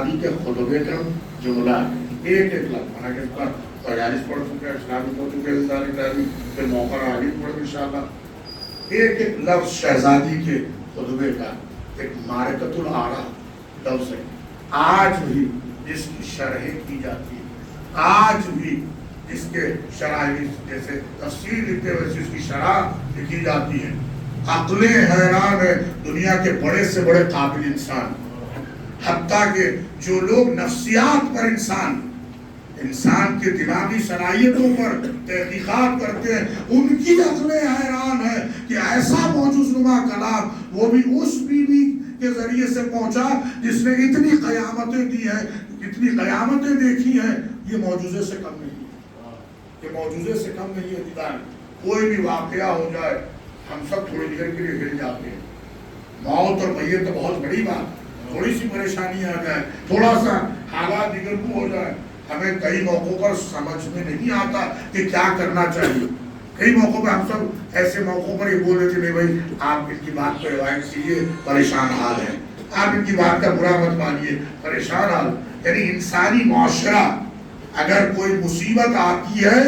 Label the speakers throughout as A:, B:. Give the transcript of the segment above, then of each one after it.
A: شادی کے خطبے کا جملہ ایک ایک لفظ مانا کہ اس پر تیاریش پڑھ چکے ہیں، اسلامی پڑھ چکے ہیں، ساری تعلیم پھر موقع آگے پڑھ انشاءاللہ. ایک ایک لفظ شہزادی کے خطبے کا ایک معرکۃ الآراء لفظ ہے. آج بھی جس کی شرحیں کی جاتی ہے، آج بھی جس کے شرح جیسے تفسیر لکھتے ہوئے اس کی شرح لکھی جاتی ہے. عقلیں حیران ہے دنیا کے بڑے سے بڑے قابل انسان، حتیٰ کہ جو لوگ نفسیات پر انسان کے دماغی صلاحیتوں پر تحقیقات کرتے ہیں، ان کی عقلیں حیران ہے کہ ایسا موجز نما کلام وہ بھی اس بیوی کے ذریعے سے پہنچا جس نے اتنی قیامتیں دی ہیں، اتنی قیامتیں دیکھی ہیں. یہ معجزے سے کم نہیں ہے، یہ معجزے سے کم نہیں ہے. دیدار کوئی بھی واقعہ ہو جائے ہم سب تھوڑی دیر کے لیے ہل جاتے ہیں. موت اور میت تو بہت بڑی بات، تھوڑی سی پریشانی آ جائے، تھوڑا سا حالات دیگرگو ہو جائے، ہمیں کئی موقعوں پر سمجھ میں نہیں آتا کہ کیا کرنا چاہیے. کئی موقعوں پہ ہم سب ایسے موقعوں پر یہ بول دیتے نہیں بھائی آپ ان کی بات پہ روایت کیجیے، پریشان حال ہے، آپ ان کی بات کا برا مت مانیے، پریشان حال. یعنی انسانی معاشرہ اگر کوئی مصیبت آتی ہے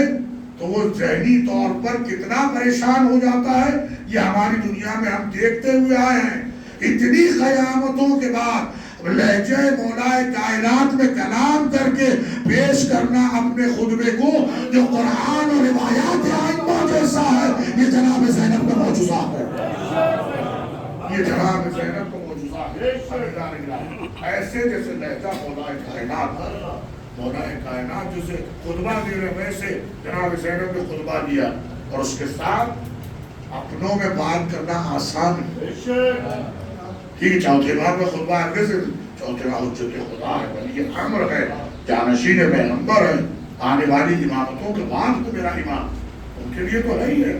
A: تو وہ ذہنی طور پر کتنا پریشان ہو جاتا ہے، یہ ہماری دنیا میں ہم دیکھتے ہوئے آئے ہیں. اتنی قیامتوں کے بعد لہجہ مولائے کائنات میں کلام کر کے پیش کرنا اپنے خطبے کو جو قرآن اور روایات ائمہ جیسا ہے، یہ جناب زینب کا معجزہ ہے، یہ جناب زینب کا معجزہ ہے. ایسے جیسے لہجہ مولائے کائنات، مولائے کائنات جسے خطبہ دے رہے ویسے جناب زینب نے خطبہ دیا، اور اس کے ساتھ اپنوں میں بات کرنا آسان ہے. ٹھیک ہے، چوتھے ماہ میں خطبہ آگے سے چوتھے ماہ حجت خدا ہے، ولی امر ہے، جانشین پیغمبر ہے، آنے والی امامتوں کے بعد تو میرا امام، ان کے لیے تو ہے ہی ہے.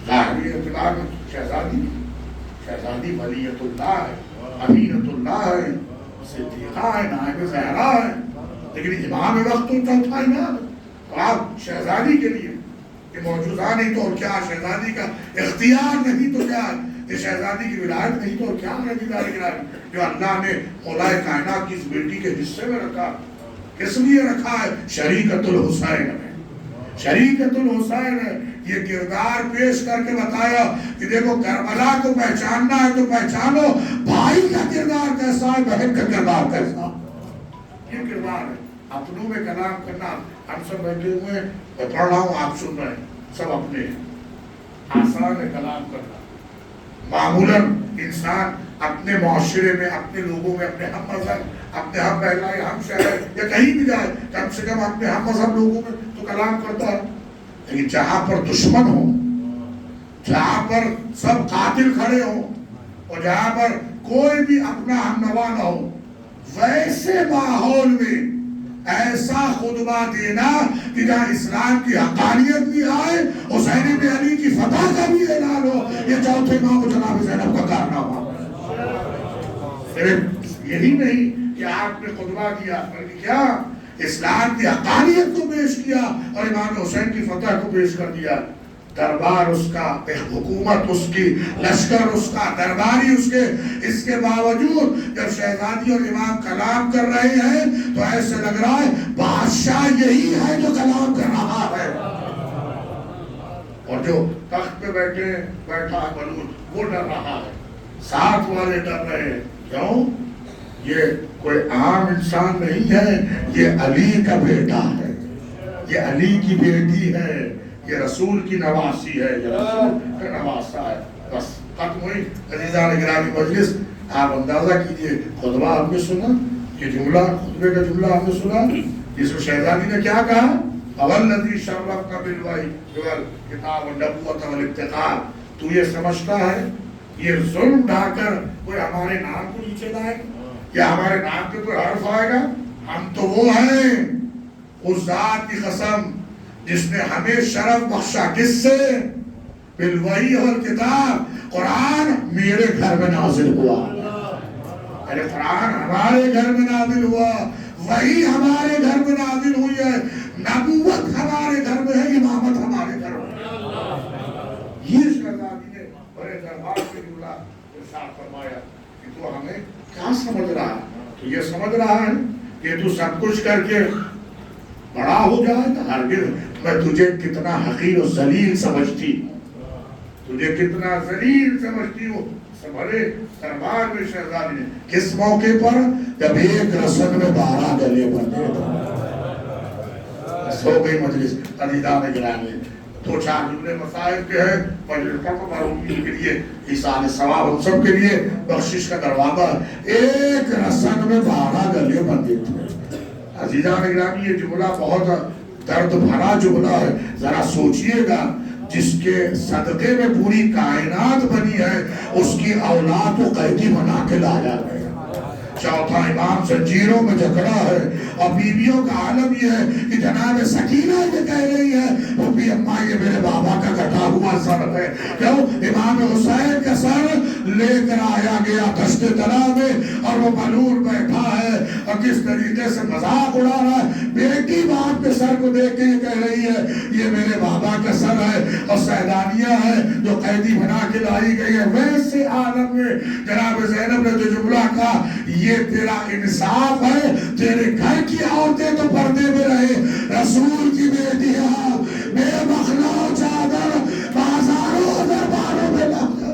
A: ظاہری اعتبار میں شہزادی ولیت اللہ ہے، امینت اللہ ہے، صدیقہ ہے، نائب زہرا ہے، لیکن امام وقت تو چوتھا امام ہے. تو آپ شہزادی کے لیے کہ معجزہ نہیں تو اور کیا، شہزادی کا اختیار نہیں تو کیا، یہ شہزادی کی ولایت نہیں تو اور کیا ہے. جو اللہ نے مولائے کائنات کی اس بیٹی کے حصے میں رکھا، کس لیے رکھا ہے؟ شریکت الحسین ہے، شریکت الحسین ہے. یہ کردار پیش کر کے بتایا کہ دیکھو کربلا کو پہچاننا ہے تو پہچانو بھائی کا کردار کیسا ہے، بہن کا کردار کیسا. یہ کردار ہے. اپنوں میں کلام کرنا، ہم سب بیٹھے ہوئے ہیں، میں پڑھ رہا ہوں آپ سن رہے ہیں، سب اپنے آسان ہے کلام کرنا. معمولاً انسان اپنے معاشرے میں، اپنے لوگوں میں، اپنے ہم مذہب، اپنے ہم بہلائے، ہم شہر یا کہیں بھی جائے کم سے کم اپنے ہم مذہب لوگوں میں تو کلام کرتا ہے. لیکن جہاں پر دشمن ہو، جہاں پر سب قاتل کھڑے ہوں، اور جہاں پر کوئی بھی اپنا ہم نوا نہ ہو، ویسے ماحول میں ایسا خطبہ دینا کہ جہاں اسلام کی حقانیت بھی آئے، حسین بن علی کی فتح کا بھی اعلان ہو، یہ چوتھے ماہ کو جناب زینب کا کارنامہ. صرف یہی نہیں کہ آپ نے خطبہ دیا، بلکہ کیا اسلام کی حقانیت کو پیش کیا اور امام حسین کی فتح کو پیش کر دیا. دربار اس کا، حکومت اس کی، لشکر اس کا، درباری اس کے. اس کے باوجود جب شہزادی اور امام کلام کر رہے ہیں تو ایسے لگ رہا ہے بادشاہ یہی ہے جو کلام کر رہا ہے، اور جو تخت پہ بیٹھا ہے بلوچ وہ ڈر رہا ہے، ساتھ والے ڈر رہے ہیں. کیوں؟ یہ کوئی عام انسان نہیں ہے، یہ علی کا بیٹا ہے، یہ علی کی بیٹی ہے، یہ رسول کی نواسی ہے، یہ رسول کا نواسا ہے. بس ختم ہوئی. عزیزان گرامی مجلس، آپ اندازہ کیجئے خطبہ آپ نے سنا، یہ جملہ خطبے کا جملہ آپ نے سنا، جس میں شہزادی نے کیا کہا؟ اولذی شرفنا بالوحی والکتاب والنبوۃ والافتخار. تو یہ سمجھتا ہے یہ ظلم ڈھا کر کوئی ہمارے نام کو نیچے لائے گا یا ہمارے نام پہ کوئی حرف آئے گا؟ ہم تو وہ ہیں، اس ذات کی قسم جس نے ہمیں شرف بخشا. کس سے؟ بالوحی والکتاب. قرآن میرے گھر میں نازل ہوا، ارے قرآن ہمارے گھر میں نازل ہوا، وحی ہمارے گھر میں نازل ہوئی ہے، نبوت ہمارے گھر میں ہے، امامت ہمارے گھر میں ہے. یہ شہزادی نے بڑے دربار کے جملہ ارشاد فرمایا کہ تو ہمیں کیا سمجھ رہا ہے؟ تو یہ سمجھ سمجھ رہا ہے کہ تو سب کچھ کر کے بڑا ہو جائے گا؟ ہرگز، میں تجھے کتنا حقیر و ذلیل سمجھتی ہوں، تجھے کتنا ذلیل سمجھتی ہوں۔ بڑے دربار میں شہزادی نے کس موقع پر؟ جب ایک رسن میں 12 گلے بندے تھے۔ سو گئی مجلس۔ عزیزان گرامی، دو چار جملے مسائل کے ہیں، مجلس پر ان کے لیے ایصال ثواب، ہم سب کے لیے بخشش کا دروازہ۔ ایک رسن میں 12 گلے بندے تھے۔ عزیزان گرامی، یہ جملہ بہت درد بھرا جملہ ہے، ذرا سوچئے گا۔ جس کے صدقے میں پوری کائنات بنی ہے، اس کی اولاد کو قیدی بنا کے لایا گیا۔ چوتھا امام زنجیروں میں جکڑا ہے، اور بیویوں کا عالم یہ ہے کہ جناب سکینہ یہ کہہ رہی ہے پھوپھی اماں یہ میرے بابا کا کٹا ہوا سر ہے۔ کیوں؟ امام حسین کا سر لے کر آیا گیا دشت طلح میں، اور وہ ملول بیٹھا ہے اور کس طریقے سے مذاق اڑا رہا ہے۔ بیٹی باپ کے سر کو دیکھ کے یہ کہہ رہی ہے یہ میرے بابا کا سر ہے، اور سیدانیہ ہے جو قیدی بنا کے لائی گئی ہے۔ ویسے عالم میں جناب زینب نے جو جملہ کہا، یہ تیرا انصاف ہے، تیرے گھر کی عورتیں تو پردے میں رہے، رسول کی بیٹیاں بے مخلا چادر بازاروں درباروں میں لا کر۔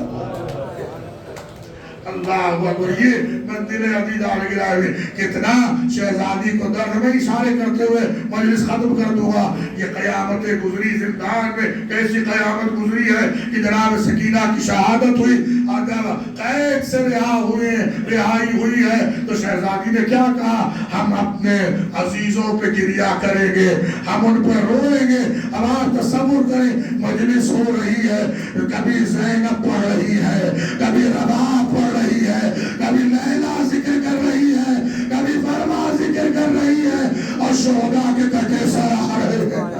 A: اللہ اکبر، یہ منزل عزیزان گرامی، کتنا شہزادی کو درد میں اشارے کرتے ہوئے مجلس ختم کر دوں گا۔ یہ قیامت گزری زندان میں، کیسی قیامت گزری ہے کہ جناب سکینہ کی شہادت ہوئی، اور جب قید سے رہائی ہوئی ہے تو شہزادی نے کیا کہا؟ ہم اپنے عزیزوں پہ گریہ کریں گے، ہم ان پہ روئیں گے۔ اب آپ تصور کریں، مجلس ہو رہی ہے، کبھی زینب پڑھ رہی ہے، کبھی رباب پڑھ رہی ہے، کبھی لیلا ذکر کر رہی ہے، کبھی فرما ذکر کر رہی ہے، اور شہداء کے کٹے سر آ رہے ہیں،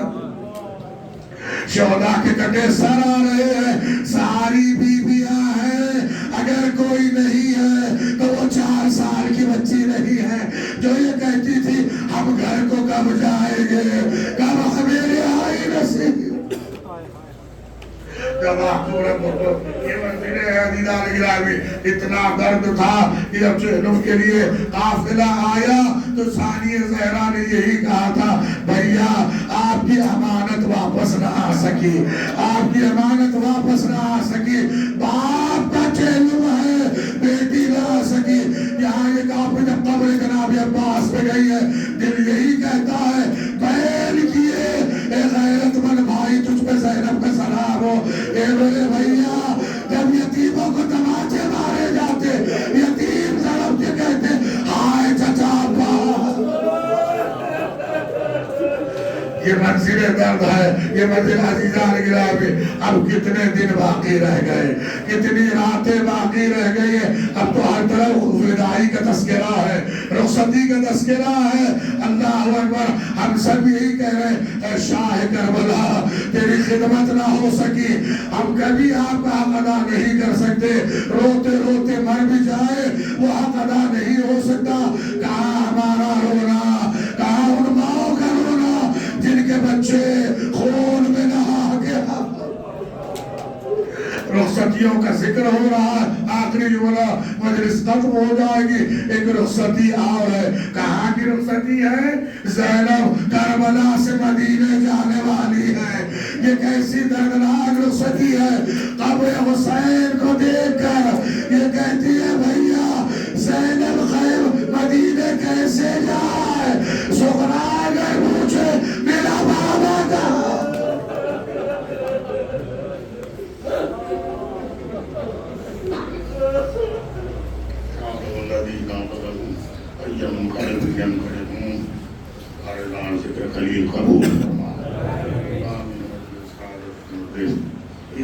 A: شہداء کے کٹے سر آ رہے ہیں۔ ساری بیویاں ہیں، اگر کوئی نہیں ہے تو وہ 4 سال کی بچی نہیں ہے جو یہ کہتی تھی ہم گھر کو کب جائیں گے، کب ہمیں آئی نصیب۔ جب یہ منزل عزیزان گرامی، اتنا درد تھا کہ جب چہلوں کے لیے قافلہ آیا تو ثانیہ زہرا نے یہی کہا تھا، بھیا آپ کی امانت واپس نہ آ سکی، آپ کی امانت واپس نہ آ سکی، باپ کا چہلم ہے، بیٹی نہ آ سکی۔ یہاں یہ کافی جب قبر جناب عباس پہ گئی ہے، دل یہی کہتا ہے بہن کیے اے غیرت مند بھائی، تجھ پہ زینب کا سلام ہو۔ اے میرے بھیا، جب یتیموں کو تماچے مارے جاتے، یتیم ضرب کے کہتے ہائے چچا ابا، یہ منزل درد ہے، یہ منزل عزیزان گرامی۔ اب کتنے دن باقی رہ گئے، کتنی راتیں باقی رہ گئی ہیں۔ اب تو ہر طرف وداعی کا تذکرہ ہے، رخصتی کا تذکرہ ہے۔ اللہ اکبر، ہم سب یہی کہہ رہے ہیں اے شاہ کربلا، تیری خدمت نہ ہو سکی، ہم کبھی آپ کا حق ادا نہیں کر سکتے، روتے روتے مر بھی جائے وہ حق ادا نہیں ہو سکتا۔ کہاں ہمارا رونا، کہاں ان ماؤں کا رونا جن کے بچے خون میں نہا کے۔ رخصتیوں کا ذکر ہو رہا ہے، آخری جملہ مجلس ختم ہو جائے گی، ایک رخصتی اور ہے۔ کہاں کی رخصتی ہے؟ زینب کربلا سے مدینے جانے والی ہے۔ یہ کیسی دردناک رخصتی ہے، قبر حسین کو دیکھ کر یہ کہتی ہے بھیا زینب خیر مدینے کیسے جائے؟ سغرا اگر پوچھے میرا بابا کہاں؟ خلیل قبول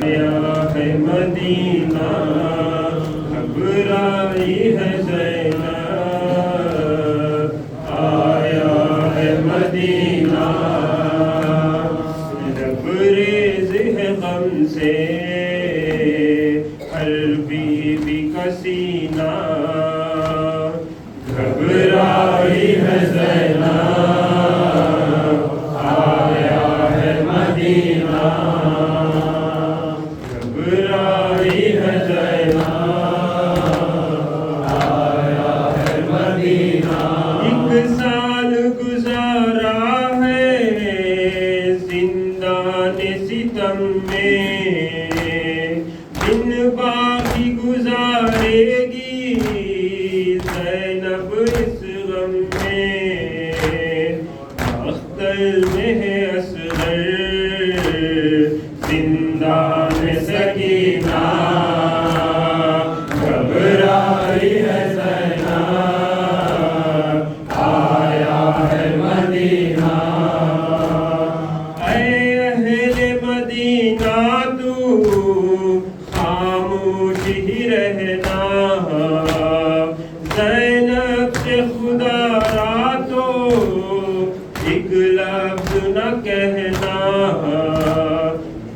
B: آیا ہے مدینہ گھبرائی ہے زینب، آیا ہے مدینہ لبریز ہے غم سے ہر بیوی کا سینہ، گھبرائی ہے زینب، گھبرائی ہے زینب، آیا غم میں اختر میں ہے اصغر زندان سکینہ گھبرائی ہے زینب آیا ہے مدینہ اے اہل مدینہ تو خاموش ہی رہنا زینب سے خدا را تو ایک لفظ نہ کہنا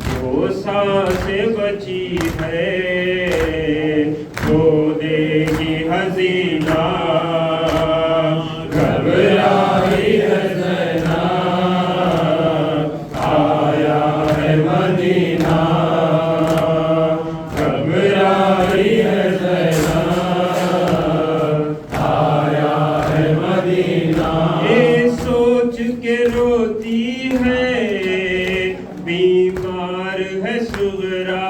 B: جو سانس بچی ہے تو دے گی حزینہ گھبرائی ہے زینب آیا ہے مدینہ گھبرائی ہے زینب آیا ہے مدینہ یہ سوچ کے روتی ہے بیمار ہے صغرا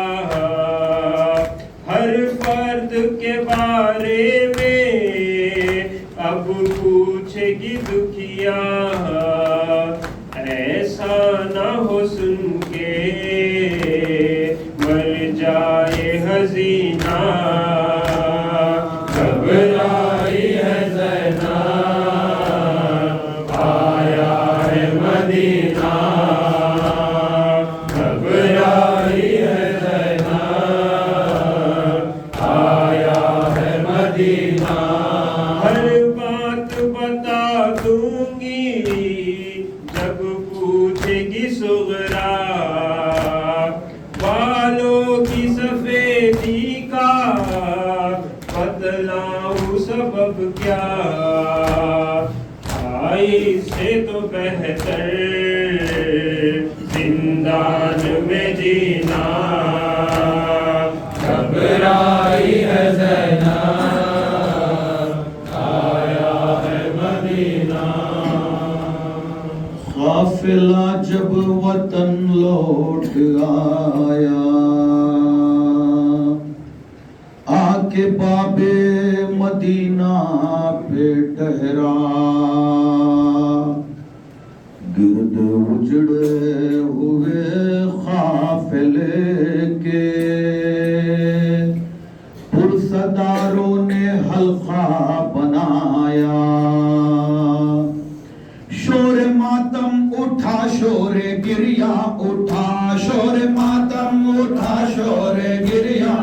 B: ہر فرد کے بارے میں اب پوچھے گی دکھیا ایسا نہ ہو سن کے مر جائے حزینہ گھبرائی ہے زینب آیا ہے مدینہ گھبرائی ہے زینب آیا ہے مدینہ ہر بات بتا دوں گی جب پوچھے گی صغرا بالوں کی سفیدی کا بتلاؤں سبب کیا آئی سے تو بہتر زندان میں جینا گھبرائی ہے زینب آیا ہے مدینہ
C: قافلہ جب وطن لوٹ آیا آ کے باب مدینہ پہ ٹھہرا گرد اجڑے ہوئے قافلے کے پرصداروں نے حلقہ بنایا شور ماتم اٹھا شور گریا اٹھا شور ماتم اٹھا شور گریا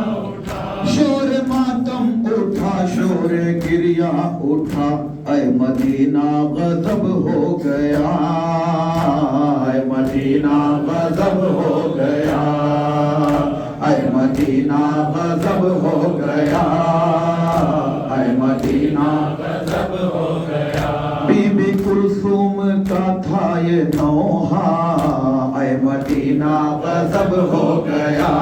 C: شور ماتم اٹھا شور گریا اٹھا اے مدینہ غضب ہو گیا اے مدینہ غضب ہو گیا اے مدینہ غضب ہو گیا اے مدینہ غضب ہو گیا بی بی کلثوم کا تھا یہ نوحہ اے مدینہ غضب ہو گیا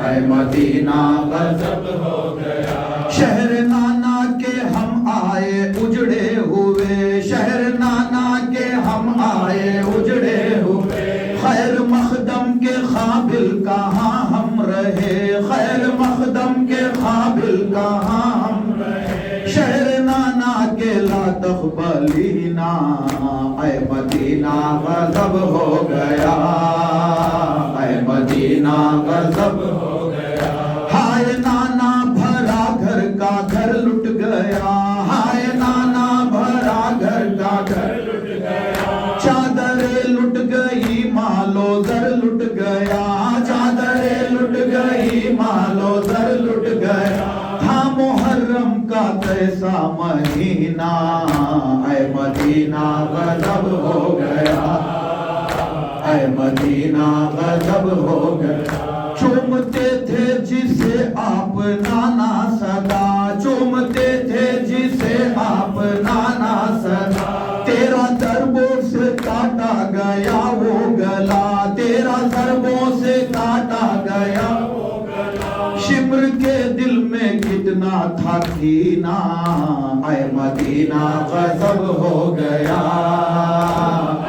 C: اے مدینہ غضب ہو گیا شہر نانا کے ہم آئے اجڑے ہوئے شہر نانا کے ہم آئے اجڑے ہوئے خیر مخدم کے قابل کہاں ہم رہے خیر مخدم کے قابل کہاں ہم رہے شہر نانا کے لا تقبلینا اے مدینہ غضب ہو گیا اے مدینہ غضب ہو گیا ہائے نانا بھرا گھر کا گھر لٹ گیا ہائے نانا بھرا گھر کا گھر لٹ گیا چادریں لٹ گئی مالو زر لٹ گیا چادریں لٹ گئی مالو زر لٹ گیا ہاں محرم کا کیسا مہینہ اے مدینہ غضب ہو گیا اے مدینہ غضب ہو گیا چومتے تھے جسے آپ نانا صدا چومتے تھے جسے آپ نانا صدا تیرا ضربوں سے کاٹا گیا وہ گلا تیرا ضربوں سے کاٹا گیا وہ گلا شمر کے دل میں کتنا تھا کینہ اے مدینہ غضب ہو گیا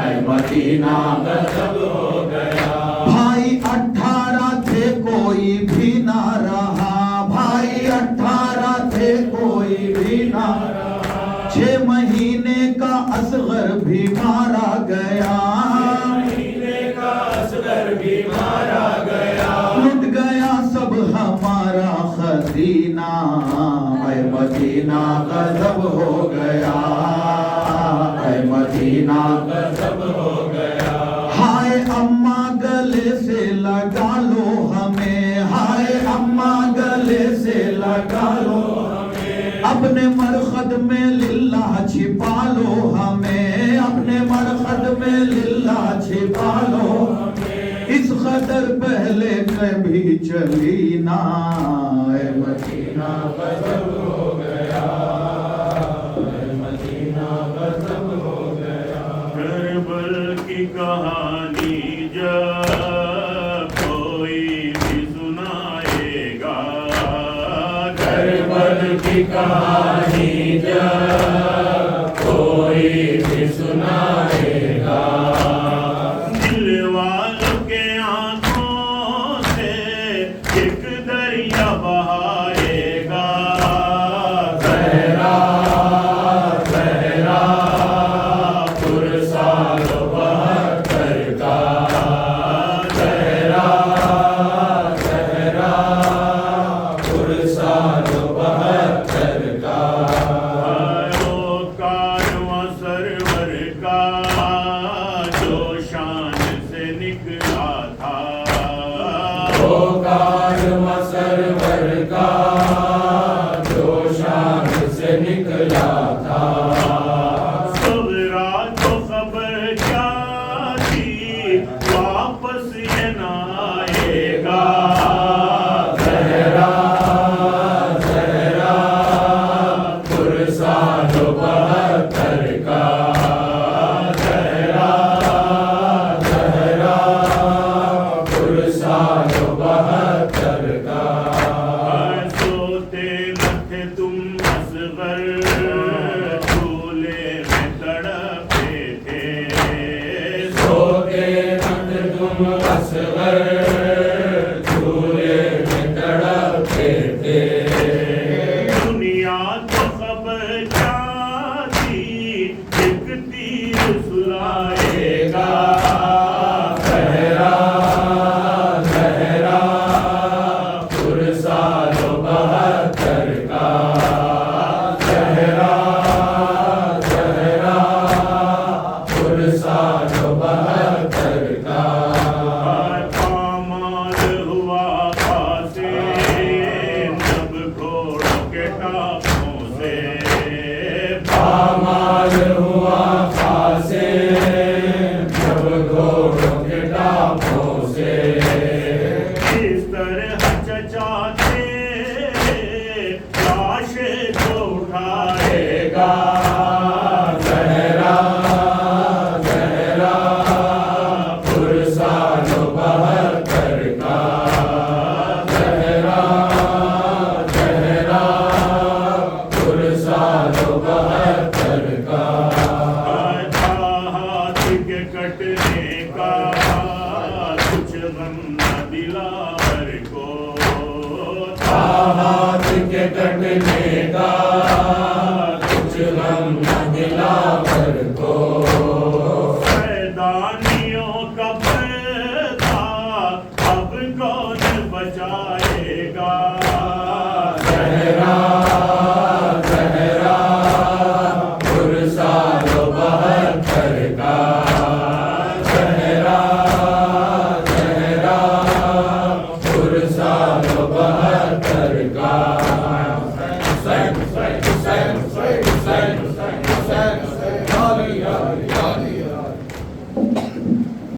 C: اے مدینہ غضب ہو گیا بھائی 18 تھے کوئی بھی نہ رہا بھائی 18 تھے کوئی بھی نہ رہا 6 مہینے کا اصغر بھی مارا گیا،
B: مہینے کا اصغر بھی مارا گیا،
C: لٹ گیا سب ہمارا خزینہ، اے مدینہ غضب ہو گیا، اے مدینہ
B: غضب ہو گیا،
C: ہائے اماں گلے سے لگا لو ہمیں، ہائے اماں گلے سے لگا لو ہمیں، اپنے مرخد میں للہ چھپا لو ہمیں، اپنے مرخد میں للہ چھپا لو ہمیں، اس قدر پہلے کبھی چلی نہ، اے مدینہ
B: غضب ہو گیا، اے مدینہ غضب ہو گیا، کربل کی کہانی جب کوئی بھی سنائے گا، کربل کی کہانی جب کوئی بھی سنائے گا، دل والوں کے آنکھوں سے ایک دریا بہائے گا، زہرا زہرا پرسال بہتر کا، زہرا زہرا پرسال بہتر کا، وہ کارواں سرور کا جو شان سے نکلا تھا، وہ کارواں سرور کا جو شان سے نکلا تھا، صغرا کو خبر کیا تھی واپس یہ نہ آئے گا، زہرا زہرا پرسال بہتر کا، زہرا زہرا پرسال بہتر کا، سوتے نہ تھے تم اصغر جھولے میں تڑپے تھے، سوتے نہ تھے تم اصغر جھولے میں تڑپے تھے، دنیا تو خبر کیا تھی ایک تیر سلائے گا، زہرا زہرا پرسال بہتر کا، زہرا زہرا پرسال بہتر کا، پامال ہوا قاسم جب گھوڑوں کے ٹاپوں سے، پامال ہوا قاسم جب گھوڑوں کے ٹاپوں سے، اس طرح چچاتے لاش کو اٹھائے گا، زہرا زہرا پرسال بہتر کا، زہرا زہرا پرسال بہتر کا، ہاتھ کے کٹنے کا کچھ غم نہ دلاور کو، ہاتھ کے کٹنے کا کچھ غم نہ دلاور کو، فیضانیوں کا پردہ اب کون بچائے گا،